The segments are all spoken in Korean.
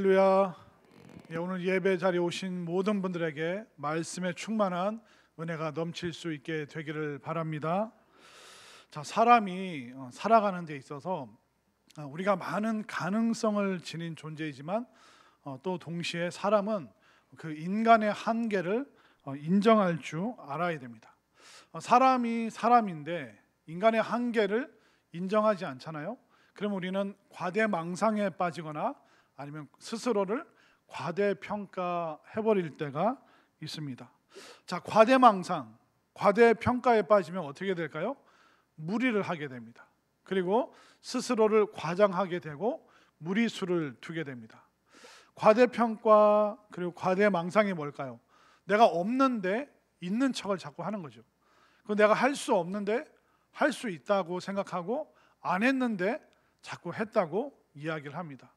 할렐루야. 오늘 예배 자리에 오신 모든 분들에게 말씀에 충만한 은혜가 넘칠 수 있게 되기를 바랍니다. 자, 사람이 살아가는 데 있어서 우리가 많은 가능성을 지닌 존재이지만 또 동시에 사람은 그 인간의 한계를 인정할 줄 알아야 됩니다. 사람이 사람인데 인간의 한계를 인정하지 않잖아요. 그럼 우리는 과대망상에 빠지거나 아니면 스스로를 과대평가해버릴 때가 있습니다. 자, 과대망상, 과대평가에 빠지면 어떻게 될까요? 무리를 하게 됩니다. 그리고 스스로를 과장하게 되고 무리수를 두게 됩니다. 과대평가 그리고 과대망상이 뭘까요? 내가 없는데 있는 척을 자꾸 하는 거죠. 내가 할 수 없는데 할 수 있다고 생각하고 안 했는데 자꾸 했다고 이야기를 합니다.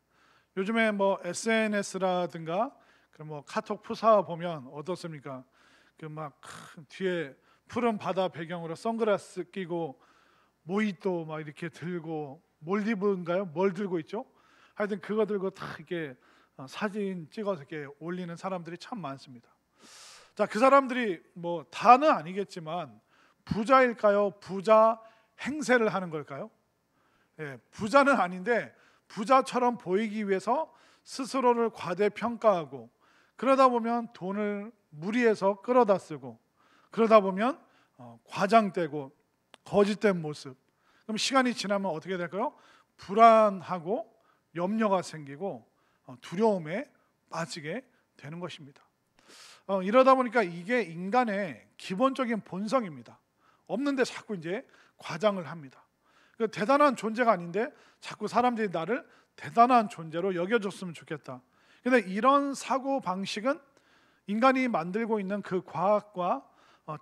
요즘에 SNS라든가 그럼 카톡 푸사 보면 어떻습니까? 뒤에 푸른 바다 배경으로 선글라스 끼고 모히또 이렇게 들고 몰디브인가요? 뭘 들고 있죠? 하여튼 그거 들고 다 이렇게 사진 찍어서 이렇게 올리는 사람들이 참 많습니다. 자, 그 사람들이 다는 아니겠지만 부자일까요? 부자 행세를 하는 걸까요? 부자는 아닌데 부자처럼 보이기 위해서 스스로를 과대평가하고 그러다 보면 돈을 무리해서 끌어다 쓰고 그러다 보면 과장되고 거짓된 모습. 그럼 시간이 지나면 어떻게 될까요? 불안하고 염려가 생기고 두려움에 빠지게 되는 것입니다. 이러다 보니까 이게 인간의 기본적인 본성입니다. 없는데 자꾸 이제 과장을 합니다. 대단한 존재가 아닌데 자꾸 사람들이 나를 대단한 존재로 여겨줬으면 좋겠다. 그런데 이런 사고 방식은 인간이 만들고 있는 그 과학과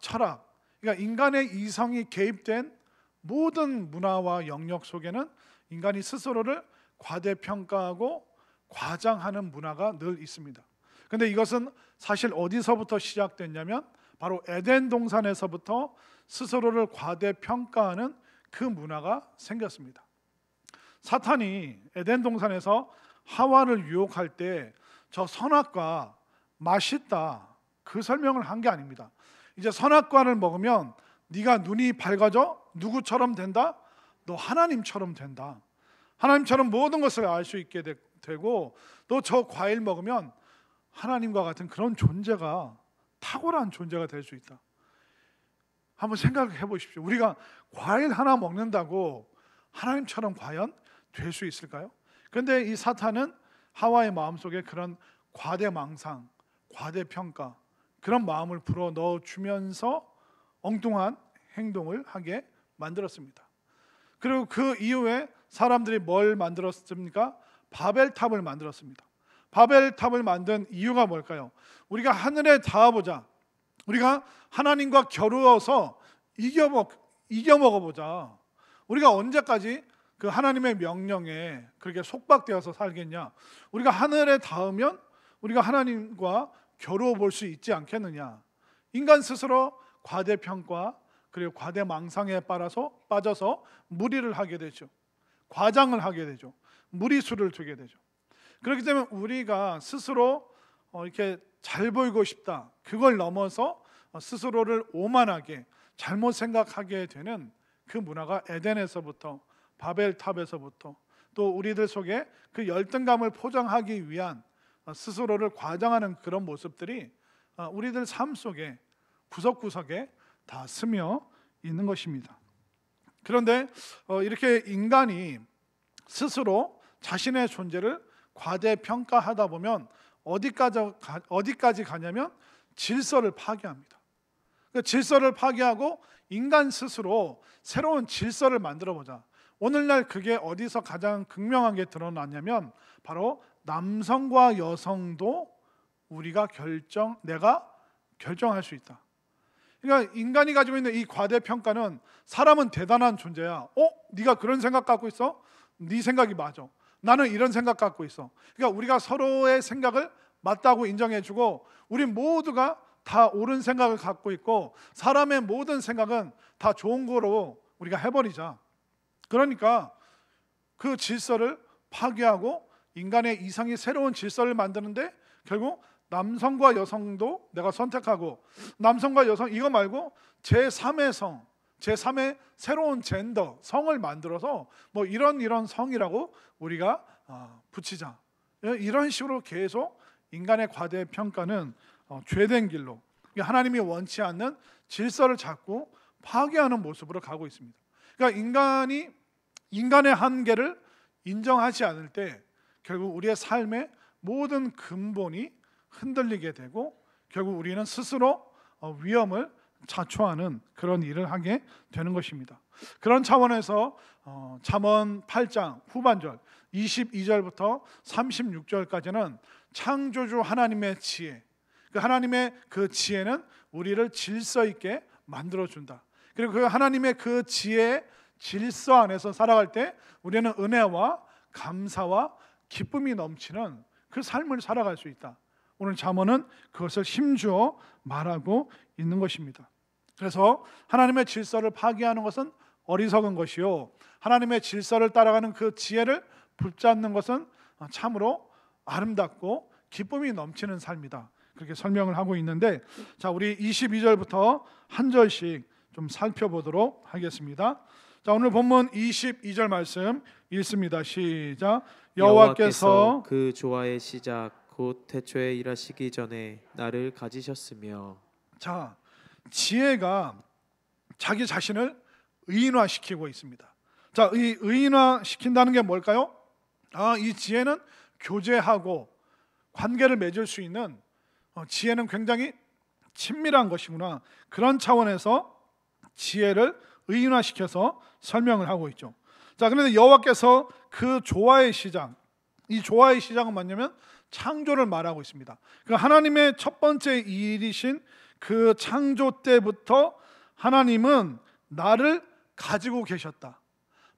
철학, 그러니까 인간의 이성이 개입된 모든 문화와 영역 속에는 인간이 스스로를 과대평가하고 과장하는 문화가 늘 있습니다. 그런데 이것은 사실 어디서부터 시작됐냐면 바로 에덴 동산에서부터 스스로를 과대평가하는 그 문화가 생겼습니다. 사탄이 에덴 동산에서 하와를 유혹할 때 저 선악과 맛있다 그 설명을 한 게 아닙니다. 이제 선악과를 먹으면 네가 눈이 밝아져 누구처럼 된다? 너 하나님처럼 된다. 하나님처럼 모든 것을 알 수 있게 되고 또 저 과일 먹으면 하나님과 같은 그런 존재가 탁월한 존재가 될 수 있다. 한번 생각해 보십시오. 우리가 과일 하나 먹는다고 하나님처럼 과연 될 수 있을까요? 그런데 이 사탄은 하와의 마음속에 그런 과대망상, 과대평가 그런 마음을 불어넣어 주면서 엉뚱한 행동을 하게 만들었습니다. 그리고 그 이후에 사람들이 뭘 만들었습니까? 바벨탑을 만들었습니다. 바벨탑을 만든 이유가 뭘까요? 우리가 하늘에 닿아보자. 우리가 하나님과 겨루어서 이겨먹어보자. 우리가 언제까지 그 하나님의 명령에 그렇게 속박되어서 살겠냐? 우리가 하늘에 닿으면 우리가 하나님과 겨루어 볼 수 있지 않겠느냐? 인간 스스로 과대평가 그리고 과대망상에 빠져서 무리를 하게 되죠. 과장을 하게 되죠. 무리수를 두게 되죠. 그렇기 때문에 우리가 스스로 이렇게 잘 보이고 싶다. 그걸 넘어서 스스로를 오만하게 잘못 생각하게 되는 그 문화가 에덴에서부터 바벨탑에서부터 또 우리들 속에 그 열등감을 포장하기 위한 스스로를 과장하는 그런 모습들이 우리들 삶 속에 구석구석에 다 스며 있는 것입니다. 그런데 이렇게 인간이 스스로 자신의 존재를 과대평가하다 보면 어디까지 가냐면 질서를 파괴합니다. 그 질서를 파괴하고 인간 스스로 새로운 질서를 만들어보자. 오늘날 그게 어디서 가장 극명하게 드러나냐면 바로 남성과 여성도 내가 결정할 수 있다. 그러니까 인간이 가지고 있는 이 과대평가는 사람은 대단한 존재야. 네가 그런 생각 갖고 있어? 네 생각이 맞아. 나는 이런 생각 갖고 있어. 그러니까 우리가 서로의 생각을 맞다고 인정해주고 우리 모두가 다 옳은 생각을 갖고 있고 사람의 모든 생각은 다 좋은 거로 우리가 해버리자. 그러니까 그 질서를 파괴하고 인간의 이상이 새로운 질서를 만드는데 결국 남성과 여성도 내가 선택하고, 남성과 여성 이거 말고 제3의 성, 제3의 새로운 젠더, 성을 만들어서 뭐 이런 성이라고 우리가 붙이자. 이런 식으로 계속 인간의 과대평가는 죄된 길로, 하나님이 원치 않는 질서를 자꾸 파괴하는 모습으로 가고 있습니다. 그러니까 인간의 한계를 인정하지 않을 때 결국 우리의 삶의 모든 근본이 흔들리게 되고 결국 우리는 스스로 위험을 자초하는 그런 일을 하게 되는 것입니다. 그런 차원에서 잠언 8장 후반절 22절부터 36절까지는 창조주 하나님의 지혜, 그 하나님의 그 지혜는 우리를 질서 있게 만들어준다. 그리고 그 하나님의 그 지혜의 질서 안에서 살아갈 때 우리는 은혜와 감사와 기쁨이 넘치는 그 삶을 살아갈 수 있다. 오늘 잠언은 그것을 힘주어 말하고 있는 것입니다. 그래서 하나님의 질서를 파괴하는 것은 어리석은 것이요, 하나님의 질서를 따라가는 그 지혜를 붙잡는 것은 참으로 아름답고 기쁨이 넘치는 삶이다. 그렇게 설명을 하고 있는데, 자, 우리 22절부터 한 절씩 좀 살펴보도록 하겠습니다. 자, 오늘 본문 22절 말씀 읽습니다. 시작. 여호와께서 그 조화의 시작 곧 태초에 일하시기 전에 나를 가지셨으며. 자, 지혜가 자기 자신을 의인화시키고 있습니다. 자, 이 의인화시킨다는 게 뭘까요? 이 지혜는 교제하고 관계를 맺을 수 있는, 지혜는 굉장히 친밀한 것이구나. 그런 차원에서 지혜를 의인화시켜서 설명을 하고 있죠. 자, 그런데 여호와께서 그 조화의 시작, 이 조화의 시작은 뭐냐면 창조를 말하고 있습니다. 그 하나님의 첫 번째 일이신 그 창조 때부터 하나님은 나를 가지고 계셨다.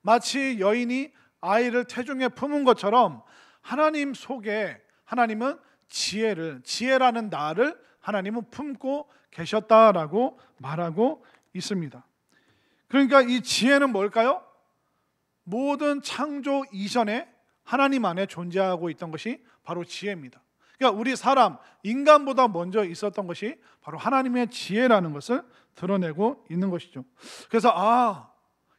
마치 여인이 아이를 태중에 품은 것처럼 하나님 속에 하나님은 지혜라는 나를 하나님은 품고 계셨다라고 말하고 있습니다. 그러니까 이 지혜는 뭘까요? 모든 창조 이전에 하나님 안에 존재하고 있던 것이 바로 지혜입니다. 그러니까 우리 사람, 인간보다 먼저 있었던 것이 바로 하나님의 지혜라는 것을 드러내고 있는 것이죠. 그래서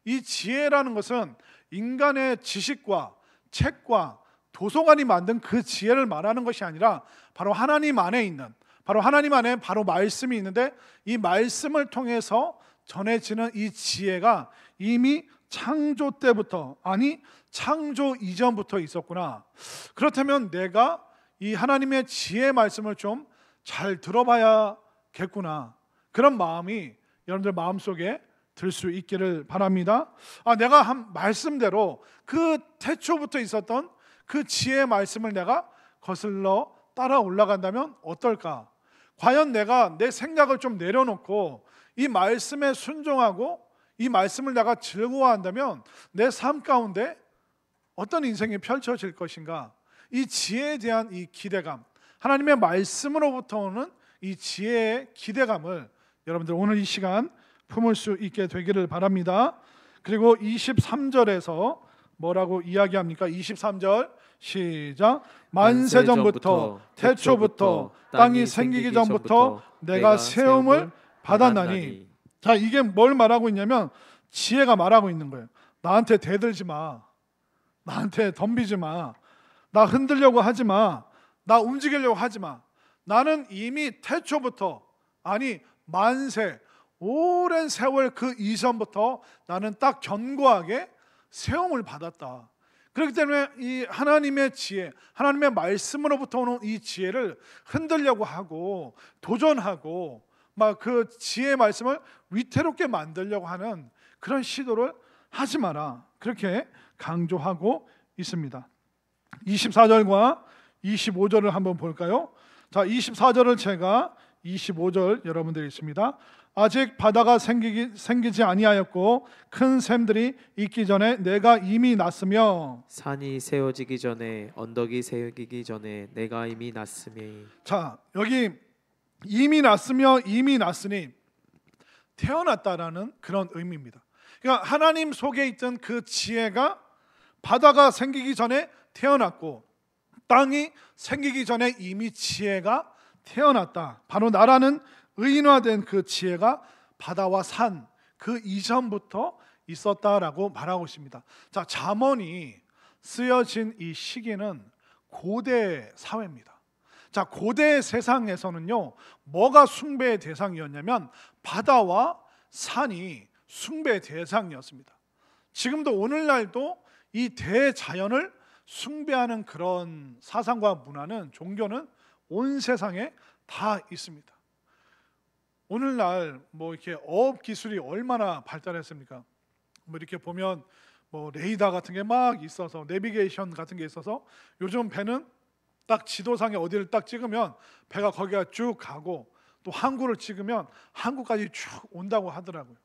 이 지혜라는 것은 인간의 지식과 책과 도서관이 만든 그 지혜를 말하는 것이 아니라 바로 하나님 안에 있는, 바로 하나님 안에 바로 말씀이 있는데 이 말씀을 통해서 전해지는 이 지혜가 이미 창조 때부터, 아니 창조 이전부터 있었구나. 그렇다면 내가 이 하나님의 지혜 말씀을 좀 잘 들어봐야겠구나. 그런 마음이 여러분들 마음속에 들 수 있기를 바랍니다. 내가 한 말씀대로 그 태초부터 있었던 그 지혜의 말씀을 내가 거슬러 따라 올라간다면 어떨까? 과연 내가 내 생각을 좀 내려놓고 이 말씀에 순종하고 이 말씀을 내가 즐거워한다면 내 삶 가운데 어떤 인생이 펼쳐질 것인가? 이 지혜에 대한 이 기대감, 하나님의 말씀으로부터 오는 이 지혜의 기대감을 여러분들 오늘 이 시간 품을 수 있게 되기를 바랍니다. 그리고 23절에서 뭐라고 이야기합니까? 23절 시작. 만세 전부터 태초부터 땅이 생기기 전부터 내가 세움을 받았나니. 자, 이게 뭘 말하고 있냐면 지혜가 말하고 있는 거예요. 나한테 대들지 마, 나한테 덤비지 마, 나 흔들려고 하지 마, 나 움직이려고 하지 마. 나는 이미 태초부터, 아니 만세, 오랜 세월 그 이전부터 나는 딱 견고하게 세움을 받았다. 그렇기 때문에 이 하나님의 지혜, 하나님의 말씀으로부터 오는 이 지혜를 흔들려고 하고 도전하고 막 그 지혜의 말씀을 위태롭게 만들려고 하는 그런 시도를 하지 마라. 그렇게 강조하고 있습니다. 24절과 25절을 한번 볼까요? 자, 24절을 제가 25절 여러분들이 있습니다. 아직 바다가 생기지 아니하였고 큰 샘들이 있기 전에 내가 이미 났으며 산이 세워지기 전에 언덕이 세우기 전에 내가 이미 났으니. 자, 여기 이미 났으며 이미 났으니 태어났다라는 그런 의미입니다. 그러니까 하나님 속에 있던 그 지혜가 바다가 생기기 전에 태어났고 땅이 생기기 전에 이미 지혜가 태어났다. 바로 나라는 의인화된 그 지혜가 바다와 산 그 이전부터 있었다라고 말하고 있습니다. 자, 잠언이 쓰여진 이 시기는 고대 사회입니다. 자, 고대 세상에서는요, 뭐가 숭배의 대상이었냐면 바다와 산이 숭배의 대상이었습니다. 지금도 오늘날도 이 대자연을 숭배하는 그런 사상과 문화는, 종교는 온 세상에 다 있습니다. 오늘날 뭐 이렇게 어업 기술이 얼마나 발달했습니까? 뭐 이렇게 보면 뭐 레이더 같은 게 막 있어서, 내비게이션 같은 게 있어서 요즘 배는 딱 지도상에 어디를 딱 찍으면 배가 거기가 쭉 가고, 또 항구를 찍으면 항구까지 쭉 온다고 하더라고요.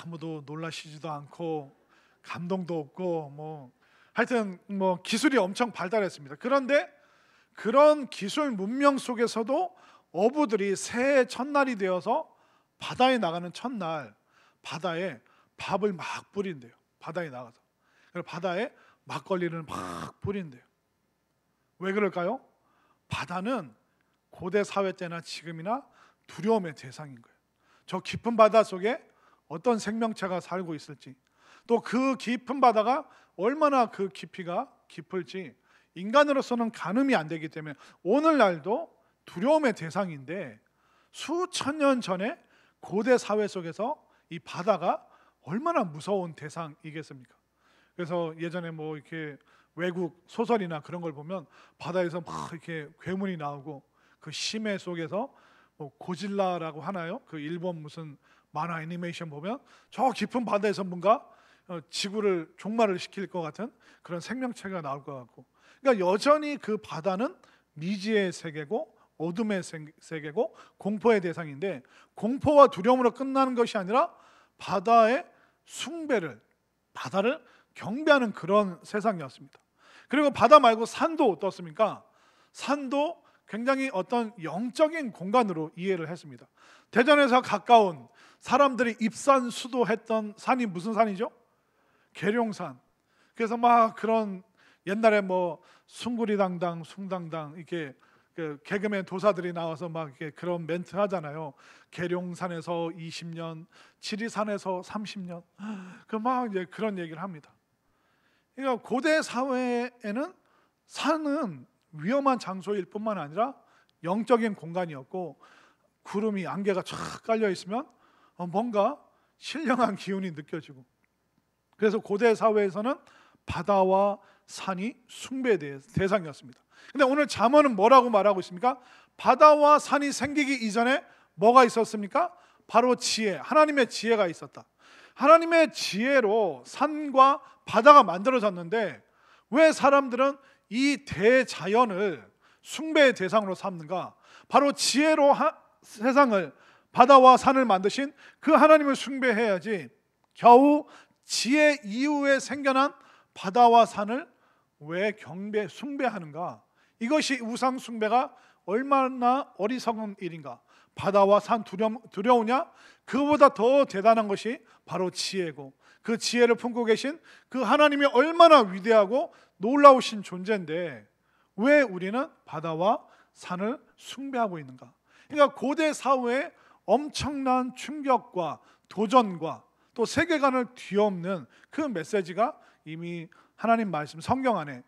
아무도 놀라시지도 않고 감동도 없고, 뭐 하여튼 뭐 기술이 엄청 발달했습니다. 그런데 그런 기술 문명 속에서도 어부들이 새해 첫날이 되어서 바다에 나가는 첫날 바다에 밥을 막 뿌린대요. 바다에 나가서. 그래서 바다에 막걸리를 막 뿌린대요. 왜 그럴까요? 바다는 고대 사회 때나 지금이나 두려움의 대상인 거예요. 저 깊은 바다 속에 어떤 생명체가 살고 있을지, 또 그 깊은 바다가 얼마나 그 깊이가 깊을지 인간으로서는 가늠이 안 되기 때문에 오늘날도 두려움의 대상인데, 수천 년 전에 고대 사회 속에서 이 바다가 얼마나 무서운 대상이겠습니까? 그래서 예전에 뭐 이렇게 외국 소설이나 그런 걸 보면 바다에서 막 이렇게 괴물이 나오고, 그 심해 속에서 뭐 고질라라고 하나요? 그 일본 무슨 만화 애니메이션 보면 저 깊은 바다에서 뭔가 지구를 종말을 시킬 것 같은 그런 생명체가 나올 것 같고, 그러니까 여전히 그 바다는 미지의 세계고 어둠의 세계고 공포의 대상인데, 공포와 두려움으로 끝나는 것이 아니라 바다의 숭배를, 바다를 경배하는 그런 세상이었습니다. 그리고 바다 말고 산도 어떻습니까? 산도 굉장히 어떤 영적인 공간으로 이해를 했습니다. 대전에서 가까운 사람들이 입산수도했던 산이 무슨 산이죠? 계룡산. 그래서 막 그런 옛날에 뭐 숭구리당당, 숭당당 이렇게 그 개그맨 도사들이 나와서 막 이렇게 그런 멘트 하잖아요. 계룡산에서 20년, 지리산에서 30년, 그 막 이제 그런 얘기를 합니다. 그러니까 고대 사회에는 산은 위험한 장소일 뿐만 아니라 영적인 공간이었고, 구름이 안개가 쫙 깔려 있으면 뭔가 신령한 기운이 느껴지고, 그래서 고대 사회에서는 바다와 산이 숭배의 대상이었습니다. 근데 오늘 잠언은 뭐라고 말하고 있습니까? 바다와 산이 생기기 이전에 뭐가 있었습니까? 바로 지혜, 하나님의 지혜가 있었다. 하나님의 지혜로 산과 바다가 만들어졌는데, 왜 사람들은 이 대자연을 숭배의 대상으로 삼는가? 바로 지혜로 세상을, 바다와 산을 만드신 그 하나님을 숭배해야지, 겨우 지혜 이후에 생겨난 바다와 산을 왜 숭배하는가? 이것이 우상 숭배가 얼마나 어리석은 일인가? 바다와 산 두려우냐? 그보다 더 대단한 것이 바로 지혜고, 그 지혜를 품고 계신 그 하나님이 얼마나 위대하고 놀라우신 존재인데, 왜 우리는 바다와 산을 숭배하고 있는가? 그러니까 고대 사회의 엄청난 충격과 도전과 또 세계관을 뒤엎는 그 메시지가 이미 하나님 말씀 성경 안에,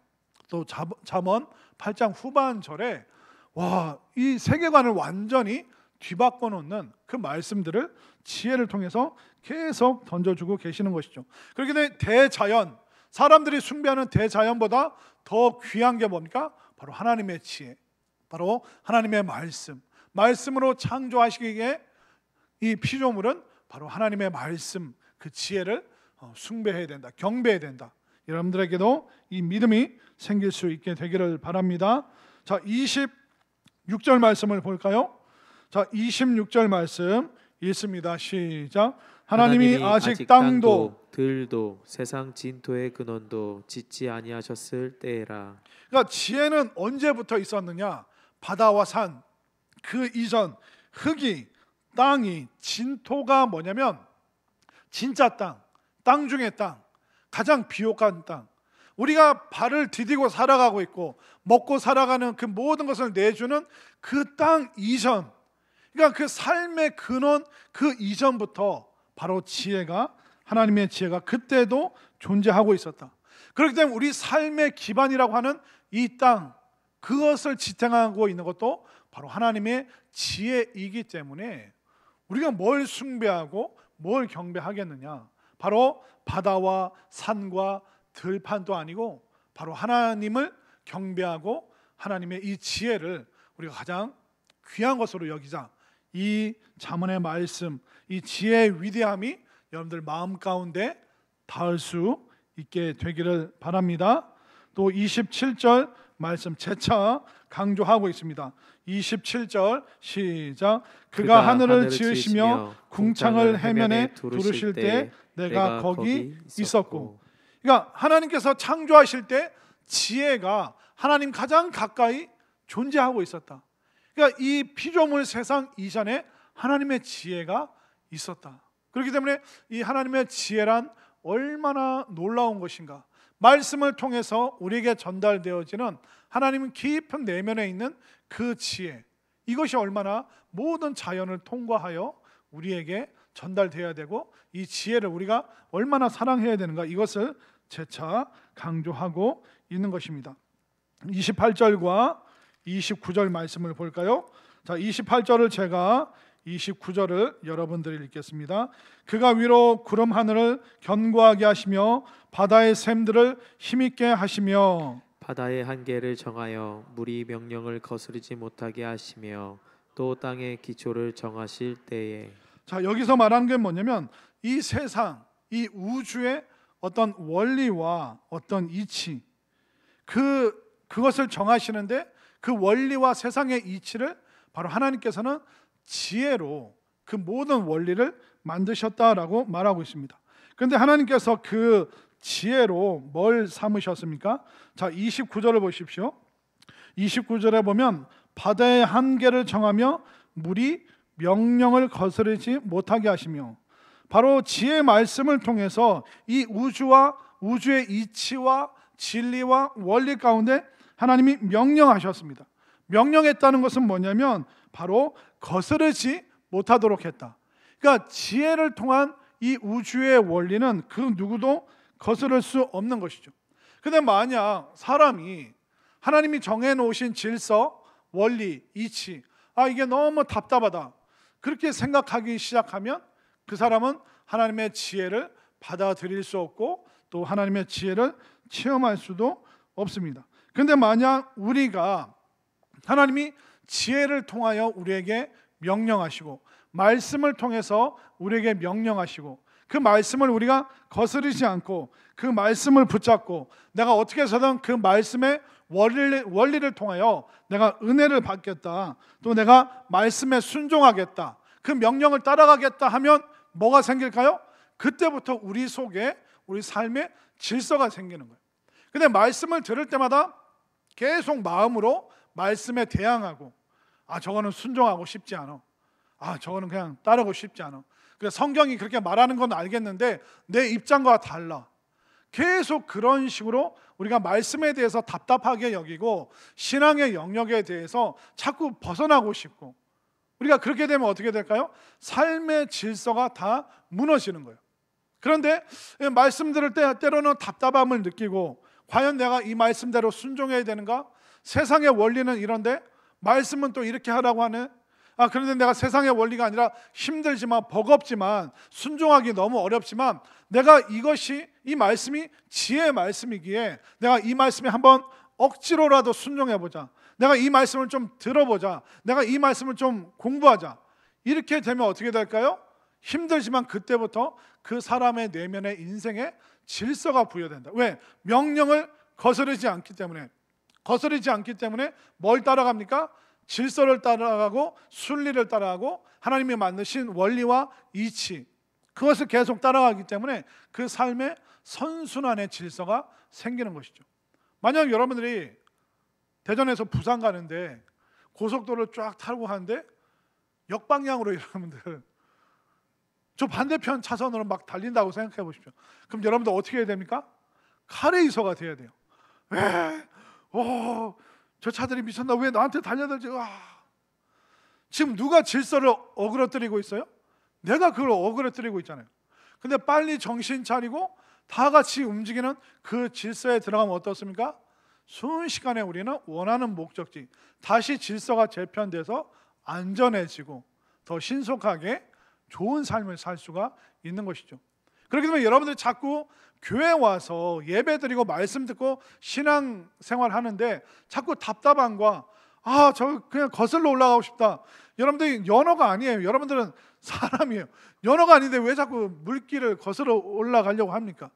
또 잠언 8장 후반절에 이 세계관을 완전히 뒤바꿔 놓는 그 말씀들을 지혜를 통해서 계속 던져주고 계시는 것이죠. 그렇기 때문에 대자연, 사람들이 숭배하는 대자연보다 더 귀한 게 뭡니까? 바로 하나님의 지혜, 바로 하나님의 말씀으로 창조하시기에 이 피조물은 바로 하나님의 말씀, 그 지혜를 숭배해야 된다, 경배해야 된다. 여러분들에게도 이 믿음이 생길 수 있게 되기를 바랍니다. 자, 26절 말씀을 볼까요? 자, 26절 말씀 읽습니다. 시작. 하나님이 아직 땅도 들도 세상 진토의 근원도 짓지 아니하셨을 때라. 그러니까 지혜는 언제부터 있었느냐? 바다와 산, 그 이전 흙이, 땅이, 진토가 뭐냐면 진짜 땅 중의 땅, 가장 비옥한 땅, 우리가 발을 디디고 살아가고 있고 먹고 살아가는 그 모든 것을 내주는 그 땅 이전, 그러니까 그 삶의 근원 그 이전부터 바로 지혜가, 하나님의 지혜가 그때도 존재하고 있었다. 그렇기 때문에 우리 삶의 기반이라고 하는 이 땅, 그것을 지탱하고 있는 것도 바로 하나님의 지혜이기 때문에 우리가 뭘 숭배하고 뭘 경배하겠느냐? 바로 바다와 산과 들판도 아니고 바로 하나님을 경배하고 하나님의 이 지혜를 우리가 가장 귀한 것으로 여기자. 이 잠언의 말씀, 이 지혜의 위대함이 여러분들 마음 가운데 닿을 수 있게 되기를 바랍니다. 또 27절 말씀 재차 강조하고 있습니다. 27절 시작. 그가 하늘을 지으시며 궁창을 해면에 두르실 때 내가 거기 있었고. 그러니까 하나님께서 창조하실 때 지혜가 하나님 가장 가까이 존재하고 있었다. 그러니까 이 피조물 세상 이전에 하나님의 지혜가 있었다. 그렇기 때문에 이 하나님의 지혜란 얼마나 놀라운 것인가. 말씀을 통해서 우리에게 전달되어지는 하나님 깊은 내면에 있는 그 지혜, 이것이 얼마나 모든 자연을 통과하여 우리에게 전달되어야 되고 이 지혜를 우리가 얼마나 사랑해야 되는가, 이것을 재차 강조하고 있는 것입니다. 28절과 29절 말씀을 볼까요? 자, 28절을 제가 29절을 여러분들이 읽겠습니다. 그가 위로 구름 하늘을 견고하게 하시며 바다의 샘들을 힘있게 하시며 바다의 한계를 정하여 물이 명령을 거스르지 못하게 하시며 또 땅의 기초를 정하실 때에. 자, 여기서 말하는 게 뭐냐면 이 세상, 이 우주의 어떤 원리와 어떤 이치, 그것을 정하시는데 그 원리와 세상의 이치를 바로 하나님께서는 지혜로 그 모든 원리를 만드셨다라고 말하고 있습니다. 그런데 하나님께서 그 지혜로 뭘 삼으셨습니까? 자, 29절을 보십시오. 29절에 보면 바다의 한계를 정하며 물이 명령을 거스르지 못하게 하시며, 바로 지혜의 말씀을 통해서 이 우주와 우주의 이치와 진리와 원리 가운데 하나님이 명령하셨습니다. 명령했다는 것은 뭐냐면 바로 거스르지 못하도록 했다. 그러니까 지혜를 통한 이 우주의 원리는 그 누구도 거스를 수 없는 것이죠. 그런데 만약 사람이 하나님이 정해놓으신 질서, 원리, 이치, 이게 너무 답답하다, 그렇게 생각하기 시작하면 그 사람은 하나님의 지혜를 받아들일 수 없고 또 하나님의 지혜를 체험할 수도 없습니다. 그런데 만약 우리가 하나님이 지혜를 통하여 우리에게 명령하시고 말씀을 통해서 우리에게 명령하시고 그 말씀을 우리가 거스르지 않고 그 말씀을 붙잡고 내가 어떻게 해서든 그 말씀의 원리를 통하여 내가 은혜를 받겠다, 또 내가 말씀에 순종하겠다, 그 명령을 따라가겠다 하면 뭐가 생길까요? 그때부터 우리 속에 우리 삶에 질서가 생기는 거예요. 근데 말씀을 들을 때마다 계속 마음으로 말씀에 대항하고 저거는 순종하고 싶지 않아, 저거는 그냥 따르고 싶지 않아, 그래 성경이 그렇게 말하는 건 알겠는데 내 입장과 달라, 계속 그런 식으로 우리가 말씀에 대해서 답답하게 여기고 신앙의 영역에 대해서 자꾸 벗어나고 싶고, 우리가 그렇게 되면 어떻게 될까요? 삶의 질서가 다 무너지는 거예요. 그런데 말씀 들을 때 때로는 답답함을 느끼고 과연 내가 이 말씀대로 순종해야 되는가? 세상의 원리는 이런데 말씀은 또 이렇게 하라고 하네. 그런데 내가 세상의 원리가 아니라 힘들지만 버겁지만 순종하기 너무 어렵지만 내가 이 말씀이 지혜의 말씀이기에 내가 이 말씀에 한번 억지로라도 순종해보자, 내가 이 말씀을 좀 들어보자, 내가 이 말씀을 좀 공부하자, 이렇게 되면 어떻게 될까요? 힘들지만 그때부터 그 사람의 내면의 인생에 질서가 부여된다. 왜? 명령을 거스르지 않기 때문에 뭘 따라갑니까? 질서를 따라가고 순리를 따라가고 하나님이 만드신 원리와 이치, 그것을 계속 따라가기 때문에 그 삶의 선순환의 질서가 생기는 것이죠. 만약 여러분들이 대전에서 부산 가는데 고속도로를 쫙 타고 가는데 역방향으로 여러분들 저 반대편 차선으로 막 달린다고 생각해 보십시오. 그럼 여러분들 어떻게 해야 됩니까? 카레이서가 돼야 돼요. 왜? 저 차들이 미쳤나? 왜 나한테 달려들지? 지금 누가 질서를 어그러뜨리고 있어요? 내가 그걸 어그러뜨리고 있잖아요. 근데 빨리 정신 차리고 다 같이 움직이는 그 질서에 들어가면 어떻습니까? 순식간에 우리는 원하는 목적지, 다시 질서가 재편돼서 안전해지고 더 신속하게 좋은 삶을 살 수가 있는 것이죠. 그렇기 때문에 여러분들이 자꾸 교회 와서 예배 드리고 말씀 듣고 신앙 생활 하는데 자꾸 답답함과 저 그냥 거슬러 올라가고 싶다. 여러분들이 연어가 아니에요. 여러분들은 사람이에요. 연어가 아닌데 왜 자꾸 물길을 거슬러 올라가려고 합니까?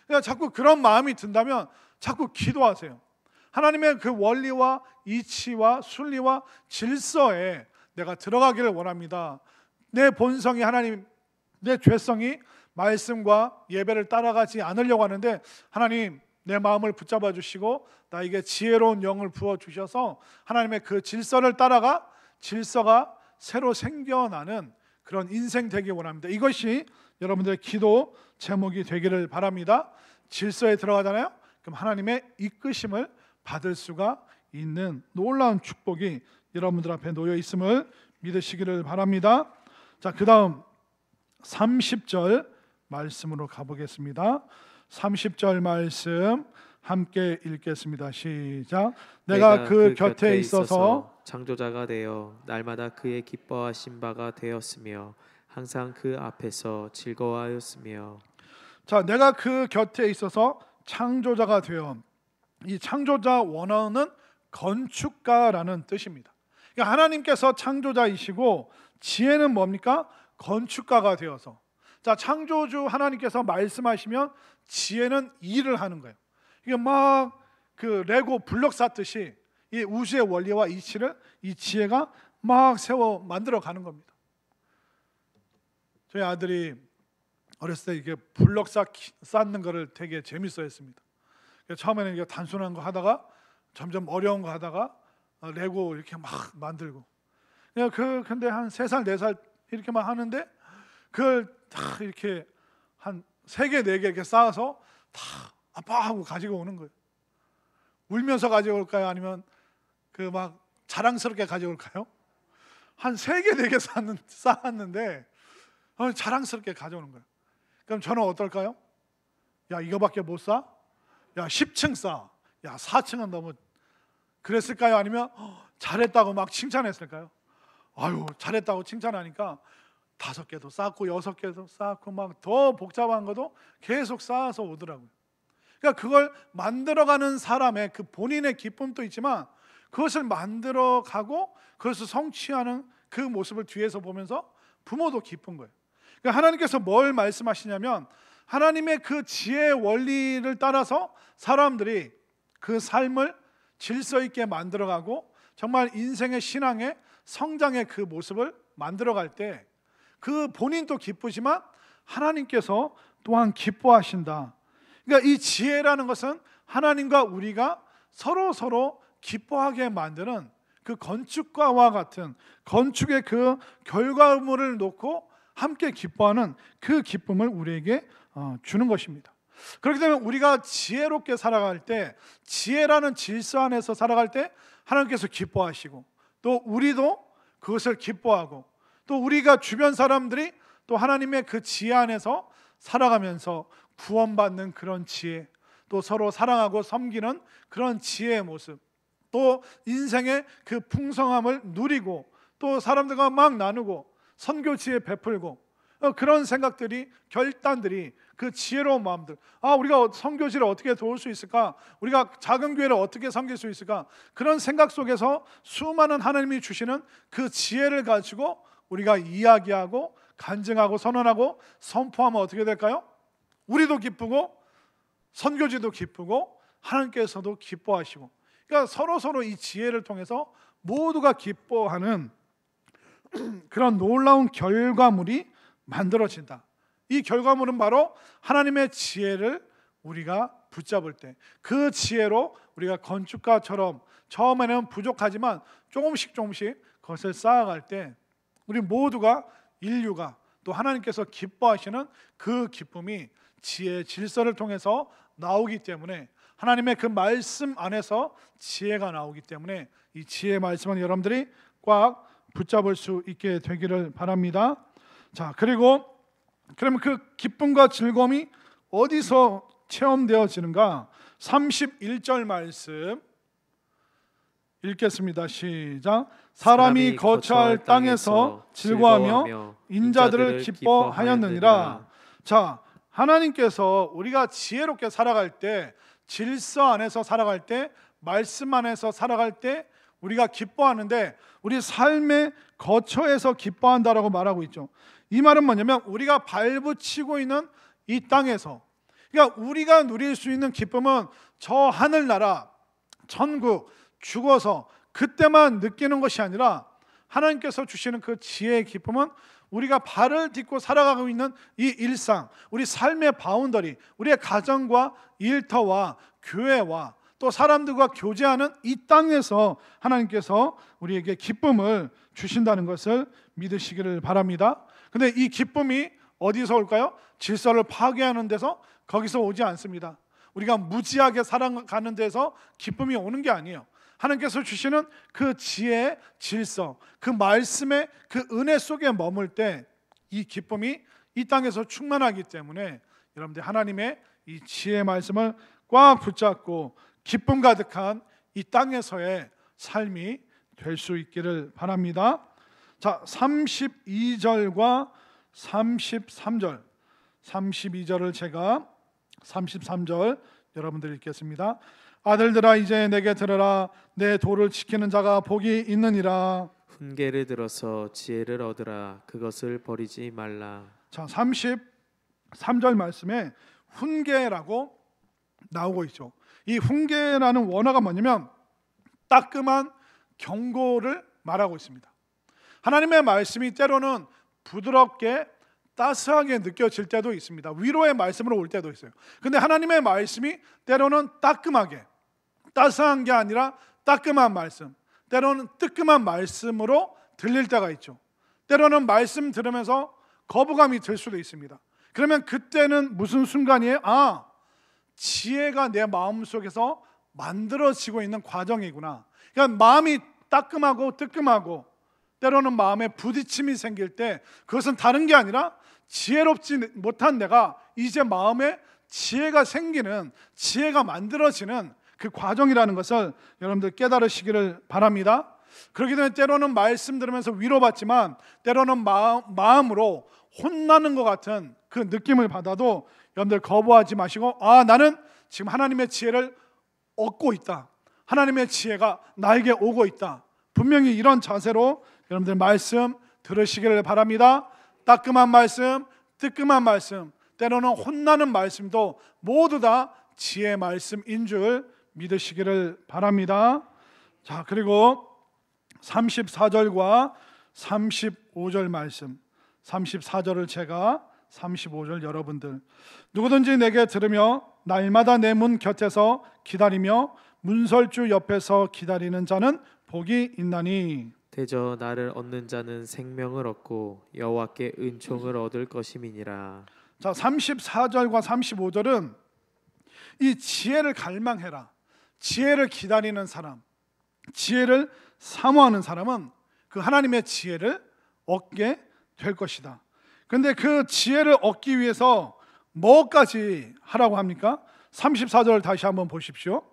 그러니까 자꾸 그런 마음이 든다면 자꾸 기도하세요. 하나님의 그 원리와 이치와 순리와 질서에 내가 들어가기를 원합니다. 내 본성이 하나님, 내 죄성이 말씀과 예배를 따라가지 않으려고 하는데 하나님 내 마음을 붙잡아 주시고 나에게 지혜로운 영을 부어 주셔서 하나님의 그 질서를 따라가 질서가 새로 생겨나는 그런 인생 되기 원합니다. 이것이 여러분들의 기도 제목이 되기를 바랍니다. 질서에 들어가잖아요. 그럼 하나님의 이끄심을 받을 수가 있는 놀라운 축복이 여러분들 앞에 놓여 있음을 믿으시기를 바랍니다. 자, 그다음 30절 말씀으로 가보겠습니다. 30절 말씀 함께 읽겠습니다. 시작. 내가 그 곁에 있어서 창조자가 되어 날마다 그의 기뻐하신 바가 되었으며 항상 그 앞에서 즐거워하였으며. 자, 내가 그 곁에 있어서 창조자가 되어, 이 창조자 원어는 건축가라는 뜻입니다. 그러니까 하나님께서 창조자이시고 지혜는 뭡니까? 건축가가 되어서. 자, 창조주 하나님께서 말씀하시면 지혜는 일을 하는 거예요. 이게 막 그 레고 블록 쌓듯이 이 우주의 원리와 이치를 이 지혜가 막 세워 만들어 가는 겁니다. 저희 아들이 어렸을 때 이게 블록 쌓는 거를 되게 재밌어했습니다. 처음에는 이게 단순한 거 하다가 점점 어려운 거 하다가 레고 이렇게 막 만들고. 근데 한 3살 4살 이렇게만 하는데 그걸 다 이렇게 한 3개 4개 이렇게 쌓아서 다 아빠 하고 가지고 오는 거예요. 울면서 가지고 올까요? 아니면 그 막 자랑스럽게 가지고 올까요? 한 3개 4개 쌓았는데 자랑스럽게 가져오는 거예요. 그럼 저는 어떨까요? 야, 이거밖에 못 쌓아? 야, 10층 쌓아. 야, 4층은 너무 그랬을까요? 아니면 잘했다고 막 칭찬했을까요? 아유, 잘했다고 칭찬하니까 5개도 쌓고 6개도 쌓고 막 더 복잡한 것도 계속 쌓아서 오더라고요. 그러니까 그걸 만들어가는 사람의 그 본인의 기쁨도 있지만 그것을 만들어가고 그것을 성취하는 그 모습을 뒤에서 보면서 부모도 기쁜 거예요. 그러니까 하나님께서 뭘 말씀하시냐면 하나님의 그 지혜의 원리를 따라서 사람들이 그 삶을 질서 있게 만들어가고 정말 인생의 신앙의 성장의 그 모습을 만들어갈 때 그 본인도 기쁘지만 하나님께서 또한 기뻐하신다. 그러니까 이 지혜라는 것은 하나님과 우리가 서로 기뻐하게 만드는 그 건축가와 같은 건축의 그 결과물을 놓고 함께 기뻐하는 그 기쁨을 우리에게 주는 것입니다. 그렇기 때문에 우리가 지혜롭게 살아갈 때, 지혜라는 질서 안에서 살아갈 때 하나님께서 기뻐하시고 또 우리도 그것을 기뻐하고 또 우리가 주변 사람들이 또 하나님의 그 지혜 안에서 살아가면서 구원받는 그런 지혜, 또 서로 사랑하고 섬기는 그런 지혜의 모습, 또 인생의 그 풍성함을 누리고 또 사람들과 막 나누고 선교 지혜 베풀고 그런 생각들이, 결단들이, 그 지혜로운 마음들, 우리가 선교지를 어떻게 도울 수 있을까, 우리가 작은 교회를 어떻게 섬길 수 있을까, 그런 생각 속에서 수많은 하나님이 주시는 그 지혜를 가지고 우리가 이야기하고 간증하고 선언하고 선포하면 어떻게 될까요? 우리도 기쁘고 선교지도 기쁘고 하나님께서도 기뻐하시고, 그러니까 서로 이 지혜를 통해서 모두가 기뻐하는 그런 놀라운 결과물이 만들어진다. 이 결과물은 바로 하나님의 지혜를 우리가 붙잡을 때, 그 지혜로 우리가 건축가처럼 처음에는 부족하지만 조금씩 그것을 쌓아갈 때 우리 모두가, 인류가 또 하나님께서 기뻐하시는 그 기쁨이 지혜의 질서를 통해서 나오기 때문에, 하나님의 그 말씀 안에서 지혜가 나오기 때문에 이 지혜의 말씀은 여러분들이 꽉 붙잡을 수 있게 되기를 바랍니다. 자, 그리고 그러면 그 기쁨과 즐거움이 어디서 체험되어지는가? 31절 말씀 읽겠습니다. 시작. 사람이 거처할 땅에서 즐거워하며 인자들을 기뻐하였느니라. 자, 하나님께서 우리가 지혜롭게 살아갈 때, 질서 안에서 살아갈 때, 말씀 안에서 살아갈 때 우리가 기뻐하는데, 우리 삶의 거처에서 기뻐한다라고 말하고 있죠. 이 말은 뭐냐면 우리가 발붙이고 있는 이 땅에서, 그러니까 우리가 누릴 수 있는 기쁨은 저 하늘나라, 천국, 죽어서 그때만 느끼는 것이 아니라 하나님께서 주시는 그 지혜의 기쁨은 우리가 발을 딛고 살아가고 있는 이 일상, 우리 삶의 바운더리, 우리의 가정과 일터와 교회와 또 사람들과 교제하는 이 땅에서 하나님께서 우리에게 기쁨을 주신다는 것을 믿으시기를 바랍니다. 근데 이 기쁨이 어디서 올까요? 질서를 파괴하는 데서, 거기서 오지 않습니다. 우리가 무지하게 살아가는 데서 기쁨이 오는 게 아니에요. 하나님께서 주시는 그 지혜의 질서, 그 말씀의 그 은혜 속에 머물 때 이 기쁨이 이 땅에서 충만하기 때문에 여러분들 하나님의 이 지혜의 말씀을 꽉 붙잡고 기쁨 가득한 이 땅에서의 삶이 될 수 있기를 바랍니다. 자, 32절과 33절, 32절을 제가 33절 여러분들 읽겠습니다. 아들들아 이제 내게 들으라. 내 도를 지키는 자가 복이 있느니라. 훈계를 들어서 지혜를 얻으라. 그것을 버리지 말라. 자, 33절 말씀에 훈계라고 나오고 있죠. 이 훈계라는 원어가 뭐냐면 따끔한 경고를 말하고 있습니다. 하나님의 말씀이 때로는 부드럽게 따스하게 느껴질 때도 있습니다. 위로의 말씀으로 올 때도 있어요. 근데 하나님의 말씀이 때로는 따끔하게, 따스한 게 아니라 따끔한 말씀, 때로는 뜨끔한 말씀으로 들릴 때가 있죠. 때로는 말씀 들으면서 거부감이 들 수도 있습니다. 그러면 그때는 무슨 순간이에요? 아, 지혜가 내 마음속에서 만들어지고 있는 과정이구나. 그러니까 마음이 따끔하고 뜨끔하고 때로는 마음에 부딪힘이 생길 때 그것은 다른 게 아니라 지혜롭지 못한 내가 이제 마음에 지혜가 생기는, 지혜가 만들어지는 그 과정이라는 것을 여러분들 깨달으시기를 바랍니다. 그렇기 때문에 때로는 말씀 들으면서 위로받지만 때로는 마음으로 혼나는 것 같은 그 느낌을 받아도 여러분들 거부하지 마시고, 아, 나는 지금 하나님의 지혜를 얻고 있다, 하나님의 지혜가 나에게 오고 있다, 분명히 이런 자세로 여러분들 말씀 들으시기를 바랍니다. 따끔한 말씀, 뜨끔한 말씀, 때로는 혼나는 말씀도 모두 다 지혜의 말씀인 줄 믿으시기를 바랍니다. 자, 그리고 34절과 35절 말씀, 34절을 제가 35절 여러분들, 누구든지 내게 들으며 날마다 내 문 곁에서 기다리며 문설주 옆에서 기다리는 자는 복이 있나니. 대저 나를 얻는 자는 생명을 얻고 여호와께 은총을 얻을 것임이니라. 자, 34절과 35절은 이 지혜를 갈망해라, 지혜를 기다리는 사람, 지혜를 사모하는 사람은 그 하나님의 지혜를 얻게 될 것이다. 그런데 그 지혜를 얻기 위해서 뭐까지 하라고 합니까? 34절 다시 한번 보십시오.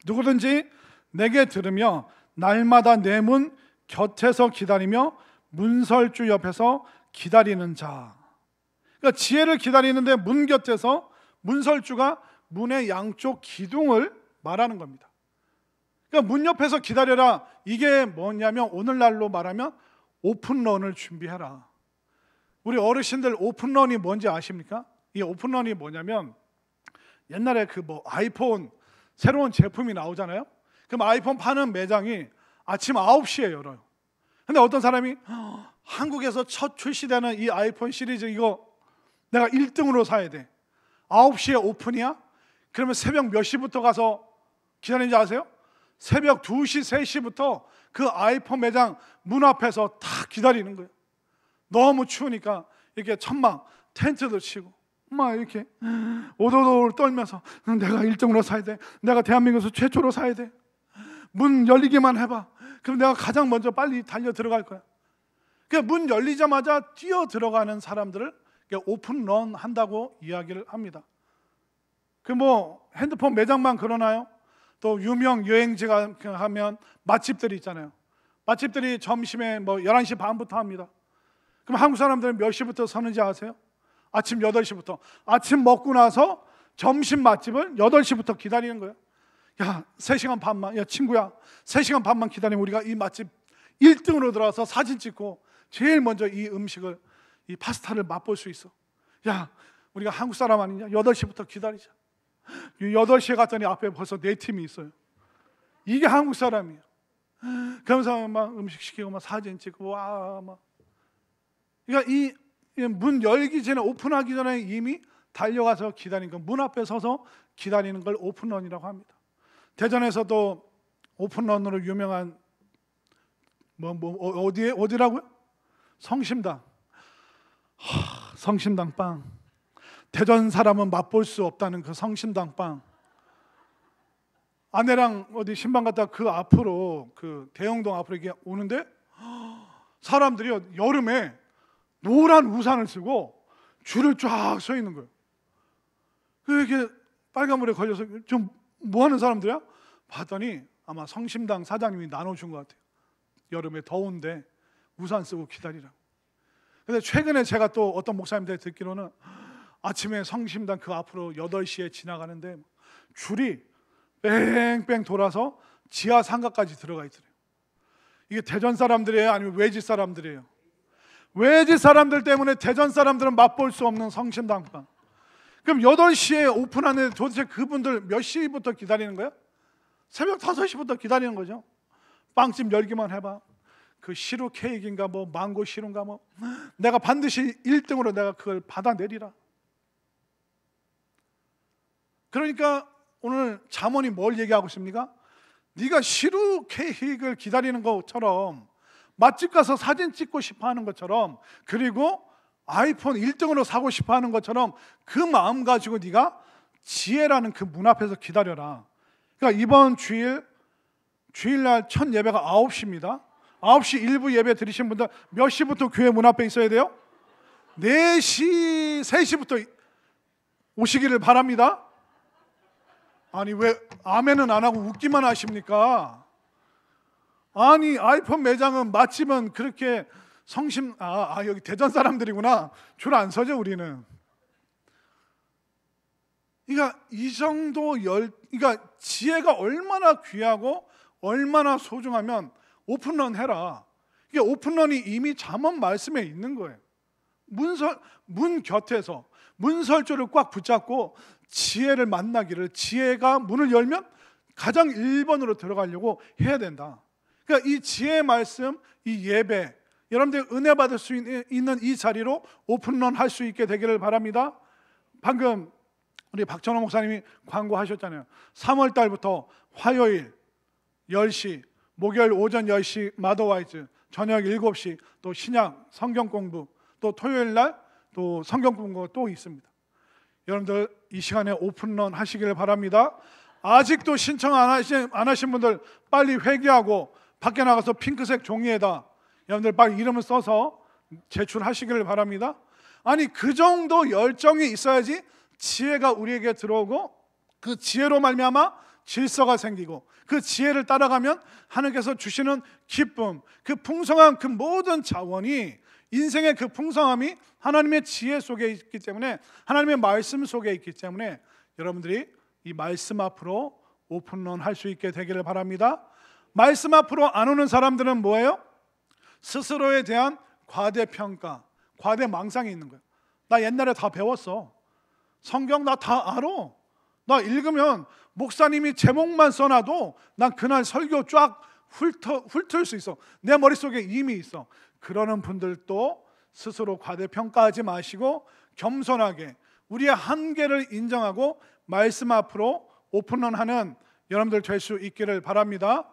누구든지 내게 들으며 날마다 내 문 곁에서 기다리며 문설주 옆에서 기다리는 자. 그러니까 지혜를 기다리는데 문 곁에서, 문설주가 문의 양쪽 기둥을 말하는 겁니다. 그러니까 문 옆에서 기다려라. 이게 뭐냐면 오늘날로 말하면 오픈런을 준비해라. 우리 어르신들 오픈런이 뭔지 아십니까? 이 오픈런이 뭐냐면 옛날에 그 아이폰 새로운 제품이 나오잖아요. 그럼 아이폰 파는 매장이 아침 9시에 열어요. 근데 어떤 사람이 한국에서 첫 출시되는 이 아이폰 시리즈 이거 내가 1등으로 사야 돼, 9시에 오픈이야? 그러면 새벽 몇 시부터 가서 기다리는지 아세요? 새벽 2시, 3시부터 그 아이폰 매장 문 앞에서 다 기다리는 거예요. 너무 추우니까 이렇게 천막 텐트도 치고 막 이렇게 오돌오돌 떨면서 내가 1등으로 사야 돼, 내가 대한민국에서 최초로 사야 돼, 문 열리기만 해봐, 그럼 내가 가장 먼저 빨리 달려 들어갈 거야. 문 열리자마자 뛰어 들어가는 사람들을 오픈런 한다고 이야기를 합니다. 핸드폰 매장만 그러나요? 또 유명 여행지가 하면 맛집들이 있잖아요. 맛집들이 점심에 11시 반부터 합니다. 그럼 한국 사람들은 몇 시부터 서는지 아세요? 아침 8시부터. 아침 먹고 나서 점심 맛집을 8시부터 기다리는 거예요. 야, 3시간 반만, 야 친구야, 3시간 반만 기다리면 우리가 이 맛집 1등으로 들어와서 사진 찍고 제일 먼저 이 음식을, 이 파스타를 맛볼 수 있어. 야, 우리가 한국 사람 아니냐? 8시부터 기다리자. 8시에 갔더니 앞에 벌써 4팀이 있어요. 이게 한국 사람이에요. 그러면서 막 음식 시키고 막 사진 찍고 와 막. 그러니까 이 문 열기 전에, 오픈하기 전에 이미 달려가서 기다리는 거, 문 앞에 서서 기다리는 걸 오픈런이라고 합니다. 대전에서도 오픈런으로 유명한 어디라고요? 성심당. 성심당 빵. 대전 사람은 맛볼 수 없다는 그 성심당 빵. 아내랑 어디 신방 갔다 그 앞으로, 그 대형동 앞으로 이렇게 오는데 사람들이 여름에 노란 우산을 쓰고 줄을 쫙 서 있는 거예요. 이렇게 빨간불에 걸려서 좀 뭐 하는 사람들이야? 봤더니 아마 성심당 사장님이 나눠준 것 같아요. 여름에 더운데 우산 쓰고 기다리라고. 근데 최근에 제가 또 어떤 목사님들 듣기로는 아침에 성심당 그 앞으로 8시에 지나가는데 줄이 뺑뺑 돌아서 지하 상가까지 들어가 있더래요. 이게 대전 사람들이에요? 아니면 외지 사람들이에요? 외지 사람들 때문에 대전 사람들은 맛볼 수 없는 성심당빵. 그럼 8시에 오픈하는데 도대체 그분들 몇 시부터 기다리는 거예요? 새벽 5시부터 기다리는 거죠. 빵집 열기만 해봐. 그 시루 케이크인가 망고 시루인가 내가 반드시 1등으로 내가 그걸 받아내리라. 그러니까 오늘 잠언이 뭘 얘기하고 있습니까? 네가 시루 케이크를 기다리는 것처럼, 맛집 가서 사진 찍고 싶어 하는 것처럼, 그리고 아이폰 1등으로 사고 싶어 하는 것처럼 그 마음 가지고 네가 지혜라는 그 문 앞에서 기다려라. 그러니까 이번 주일날 첫 예배가 9시입니다. 9시 일부 예배 드리신 분들 몇 시부터 교회 문 앞에 있어야 돼요? 4시, 3시부터 오시기를 바랍니다. 아니 왜 아멘은 안 하고 웃기만 하십니까? 아니 아이폰 매장은, 맛집은 그렇게 여기 대전 사람들이구나. 줄 안 서죠 우리는. 그러니까 이 정도 그러니까 지혜가 얼마나 귀하고 얼마나 소중하면 오픈런 해라. 이게 오픈런이 이미 잠언 말씀에 있는 거예요. 문 곁에서 문설조를 꽉 붙잡고 지혜를 만나기를, 지혜가 문을 열면 가장 1번으로 들어가려고 해야 된다. 그러니까 이 지혜의 말씀, 이 예배, 여러분들 은혜 받을 수 있는 이 자리로 오픈런 할 수 있게 되기를 바랍니다. 방금 우리 박찬호 목사님이 광고하셨잖아요. 3월 달부터 화요일 10시, 목요일 오전 10시 마더와이즈, 저녁 7시 또 신약 성경 공부, 또 토요일 날 또 성경 공부가 또 있습니다. 여러분들 이 시간에 오픈런 하시길 바랍니다. 아직도 신청 안 하신 분들 빨리 회개하고 밖에 나가서 핑크색 종이에다 여러분들 빨리 이름을 써서 제출하시길 바랍니다. 아니 그 정도 열정이 있어야지 지혜가 우리에게 들어오고, 그 지혜로 말미암아 질서가 생기고, 그 지혜를 따라가면 하나님께서 주시는 기쁨, 그 풍성한 그 모든 자원이, 인생의 그 풍성함이 하나님의 지혜 속에 있기 때문에, 하나님의 말씀 속에 있기 때문에 여러분들이 이 말씀 앞으로 오픈런 할 수 있게 되기를 바랍니다. 말씀 앞으로 안 오는 사람들은 뭐예요? 스스로에 대한 과대평가, 과대망상이 있는 거예요. 나 옛날에 다 배웠어. 성경 나 다 알아. 나 읽으면 목사님이 제목만 써놔도 난 그날 설교 쫙 훑을 수 있어. 내 머릿속에 이미 있어. 그러는 분들도 스스로 과대평가하지 마시고 겸손하게 우리의 한계를 인정하고 말씀 앞으로 오픈런하는 여러분들 될 수 있기를 바랍니다.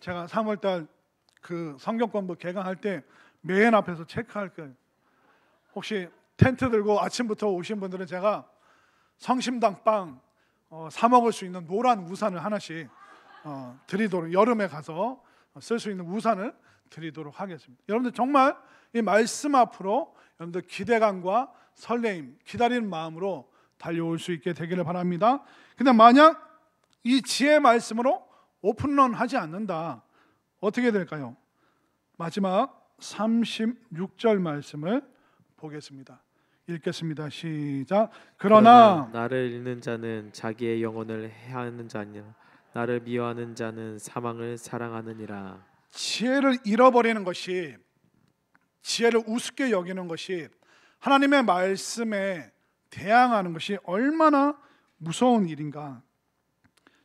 제가 3월달 그 성경 공부 개강할 때 맨 앞에서 체크할 거예요. 혹시 텐트 들고 아침부터 오신 분들은 제가 성심당 빵 사 먹을 수 있는 노란 우산을 하나씩 드리도록, 여름에 가서 쓸 수 있는 우산을 드리도록 하겠습니다. 여러분들 정말 이 말씀 앞으로 여러분들 기대감과 설레임, 기다리는 마음으로 달려올 수 있게 되기를 바랍니다. 근데 만약 이 지혜의 말씀으로 오픈런 하지 않는다, 어떻게 될까요? 마지막 36절 말씀을 보겠습니다. 읽겠습니다. 시작. 그러나 나를 잃는 자는 자기의 영혼을 해하는 자니라. 나를 미워하는 자는 사망을 사랑하느니라. 지혜를 잃어버리는 것이, 지혜를 우습게 여기는 것이, 하나님의 말씀에 대항하는 것이 얼마나 무서운 일인가.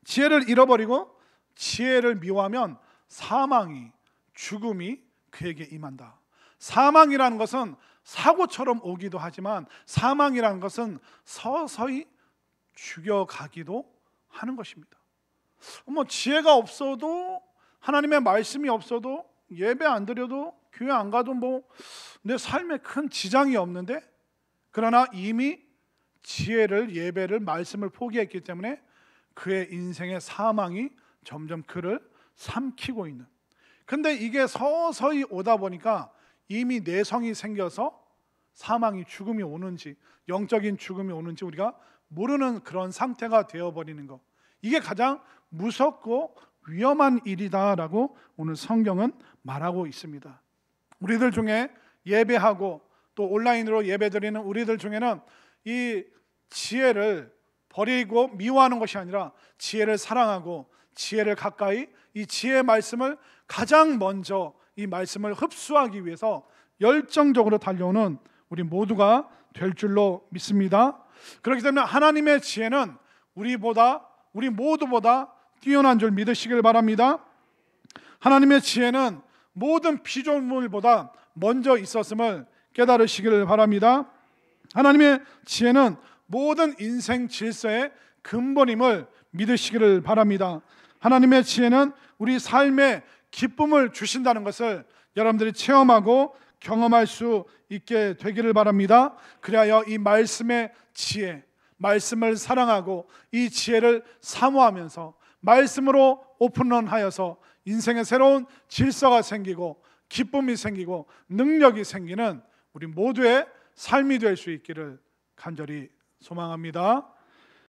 지혜를 잃어버리고 지혜를 미워하면 사망이, 죽음이 그에게 임한다. 사망이라는 것은 사고처럼 오기도 하지만 사망이라는 것은 서서히 죽여가기도 하는 것입니다. 지혜가 없어도, 하나님의 말씀이 없어도, 예배 안 드려도, 교회 안 가도 내 삶에 큰 지장이 없는데, 그러나 이미 지혜를, 예배를, 말씀을 포기했기 때문에 그의 인생의 사망이 점점 그를 삼키고 있는. 근데 이게 서서히 오다 보니까 이미 내성이 생겨서 사망이, 죽음이 오는지, 영적인 죽음이 오는지 우리가 모르는 그런 상태가 되어버리는 것, 이게 가장 무섭고 위험한 일이다라고 오늘 성경은 말하고 있습니다. 우리들 중에 예배하고 또 온라인으로 예배드리는 우리들 중에는 이 지혜를 버리고 미워하는 것이 아니라 지혜를 사랑하고 지혜를 가까이, 이 지혜의 말씀을 가장 먼저 이 말씀을 흡수하기 위해서 열정적으로 달려오는 우리 모두가 될 줄로 믿습니다. 그렇기 때문에 하나님의 지혜는 우리 모두보다 뛰어난 줄 믿으시길 바랍니다. 하나님의 지혜는 모든 피조물보다 먼저 있었음을 깨달으시기를 바랍니다. 하나님의 지혜는 모든 인생 질서의 근본임을 믿으시기를 바랍니다. 하나님의 지혜는 우리 삶에 기쁨을 주신다는 것을 여러분들이 체험하고 경험할 수 있게 되기를 바랍니다. 그리하여 이 말씀의 지혜, 말씀을 사랑하고 이 지혜를 사모하면서 말씀으로 오픈런하여서 인생의 새로운 질서가 생기고 기쁨이 생기고 능력이 생기는 우리 모두의 삶이 될 수 있기를 간절히 소망합니다.